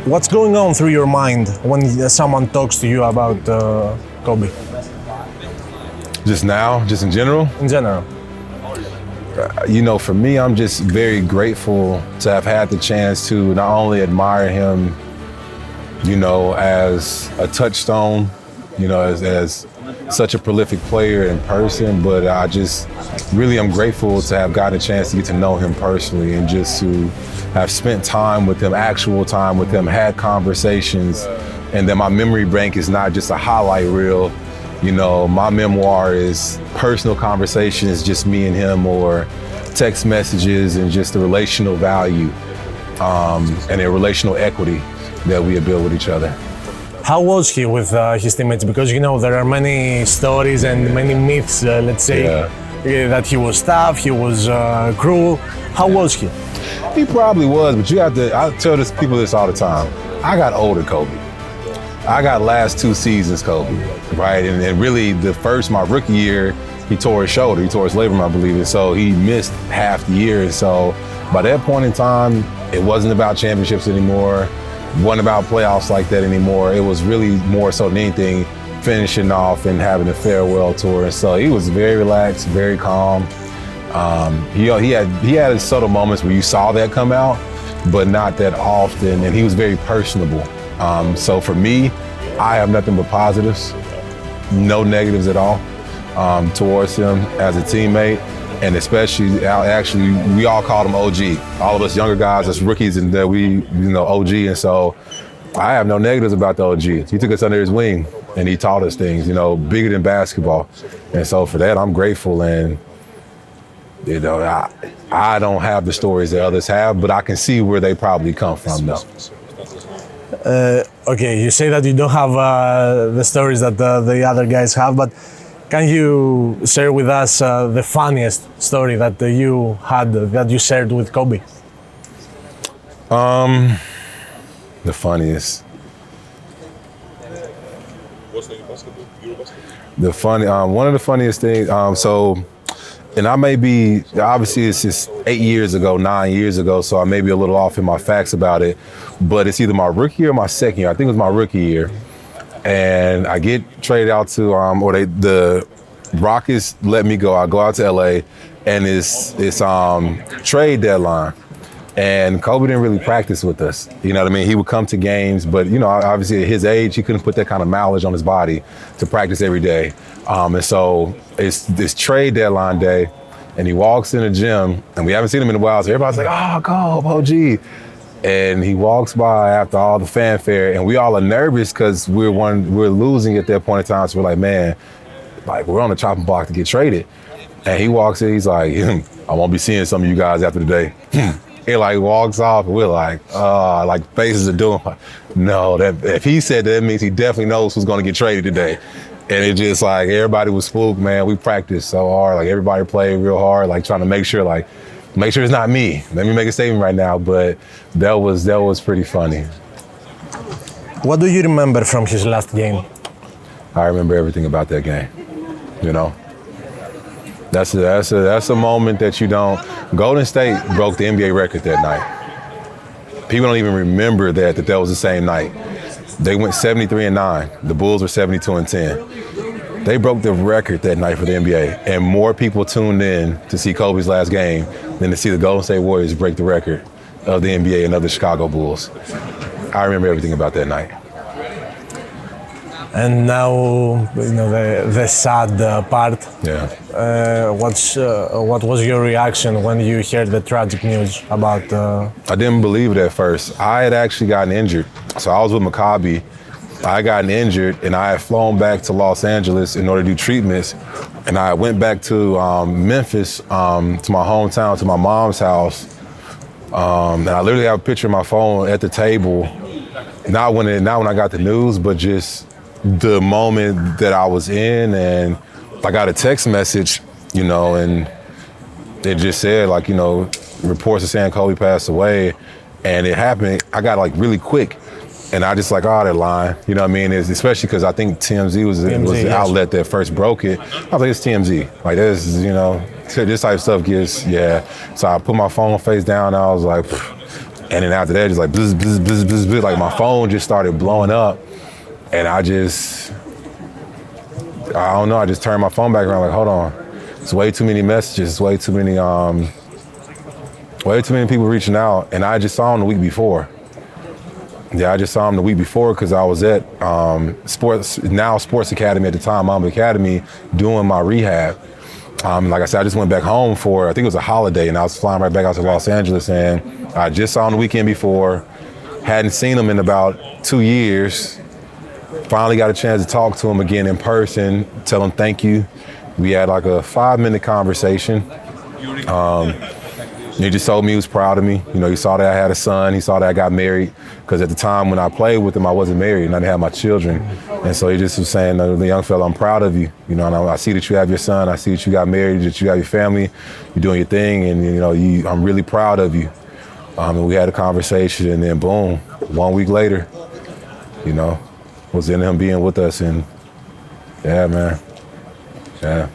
What's going on through your mind when someone talks to you about Kobe? Just now, just in general? In general. For me, I'm just very grateful to have had the chance to not only admire him, as a touchstone, as such a prolific player in person, but I just really am grateful to have gotten a chance to get to know him personally and just to have spent time with him, actual time with him, had conversations, and that my memory bank is not just a highlight reel. My memoir is personal conversations, just me and him, or text messages, and just the relational value and the relational equity that we have built with each other. How was he with his teammates? Because there are many stories and many myths, let's say, that he was tough, he was cruel. How was he? He probably was, but I tell people this all the time. I got older Kobe. I got last 2 seasons Kobe, right? And really my rookie year, he tore his shoulder, he tore his labrum, I believe, and so he missed half the year. And so by that point in time, it wasn't about championships anymore. Wasn't about playoffs like that anymore. It was really more so than anything finishing off and having a farewell tour. And so he was very relaxed, very calm. He had his subtle moments where you saw that come out, but not that often. And he was very personable. So for me, I have nothing but positives, no negatives at all towards him as a teammate. And especially, we all called him OG. All of us younger guys, as rookies, and we, OG. And so I have no negatives about the OG. He took us under his wing and he taught us things, bigger than basketball. And so for that, I'm grateful. And, I don't have the stories that others have, but I can see where they probably come from, though. Okay, you say that you don't have the stories that the other guys have, but can you share with us the funniest story that you had, that you shared with Kobe? The funniest. One of the funniest things, and I may be, obviously it's just 8 years ago, 9 years ago, so I may be a little off in my facts about it, but it's either my rookie year or my second year. I think it was my rookie year. And I get traded out to, the Rockets let me go. I go out to LA, and it's trade deadline. And Kobe didn't really practice with us. You know what I mean? He would come to games, but obviously at his age, he couldn't put that kind of mileage on his body to practice every day. And so it's this trade deadline day, and he walks in the gym, and we haven't seen him in a while, so everybody's like, "Oh, Kobe, OG." And he walks by after all the fanfare, and we all are nervous because we're losing at that point in time. So we're like, man, we're on the chopping block to get traded. And he walks in, he's like, I won't be seeing some of you guys after today. He walks off, and we're faces are doing, no, that if he said that means he definitely knows who's going to get traded today. And it just everybody was spooked, man. We practiced so hard, everybody played real hard, trying to make sure it's not me. Let me make a statement right now, but that was pretty funny. What do you remember from his last game? I remember everything about that game. That's a moment that you don't. Golden State broke the NBA record that night. People don't even remember that was the same night. They went 73-9. The Bulls were 72-10. They broke the record that night for the NBA, and more people tuned in to see Kobe's last game than to see the Golden State Warriors break the record of the NBA and of the Chicago Bulls. I remember everything about that night. And now, the sad part. Yeah. What was your reaction when you heard the tragic news about? I didn't believe it at first. I had actually gotten injured, so I was with Maccabi. I gotten injured, and I had flown back to Los Angeles in order to do treatments. And I went back to Memphis, to my hometown, to my mom's house. And I literally have a picture of my phone at the table. Not when I got the news, but just the moment that I was in, and I got a text message, and it just said reports are saying Kobe passed away, and it happened. I got really quick. And I just they're lying. You know what I mean? Especially because I think TMZ was the outlet that first broke it. I was like, it's TMZ. This type of stuff gets, yeah. So I put my phone face down, and I was like, And then after that, just like bzz, bzz, bzz, bzz, bzz, like my phone just started blowing up, and I don't know. I just turned my phone back around, like, hold on, it's way too many messages, way too many people reaching out, and I just saw him the week before. Yeah, I just saw him the week before because I was at Sports Academy at the time, Mamba Academy, doing my rehab. Like I said, I just went back home for, I think it was a holiday, and I was flying right back out to Los Angeles, and I just saw him the weekend before, hadn't seen him in about 2 years. Finally got a chance to talk to him again in person, tell him thank you. We had like a 5-minute conversation. He just told me he was proud of me. You know, he saw that I had a son. He saw that I got married. Because at the time when I played with him, I wasn't married and I didn't have my children. And so he just was saying, the young fella, I'm proud of you. You know, and I see that you have your son. I see that you got married, that you got your family. You're doing your thing. And, you know, I'm really proud of you. And we had a conversation, and then boom, 1 week later, you know, was in him being with us. And yeah, man. Yeah.